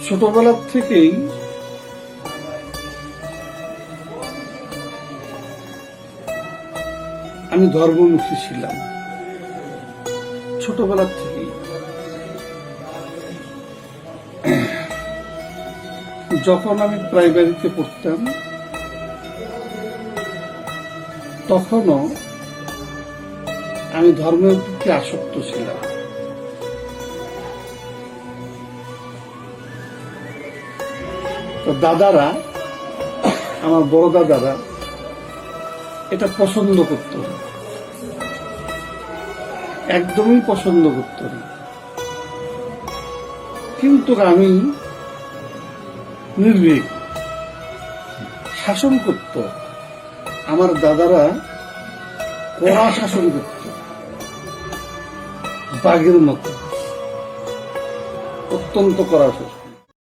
ছোটবেলার থেকেই আমি ধর্মমুখী ছিলাম। ছোটবেলার থেকেই যখন আমি প্রাইমারিতে পড়তাম তখনও আমি ধর্মের প্রতি আসক্ত ছিলাম। তো দাদারা, আমার বড় দাদারা এটা পছন্দ করত না, একদমই পছন্দ করত না। কিন্তু আমি নির্ভীক, শাসন করত। আমার দাদারা কড়া শাসন করত, বাঘের মতো, অত্যন্ত কড়া শাসন।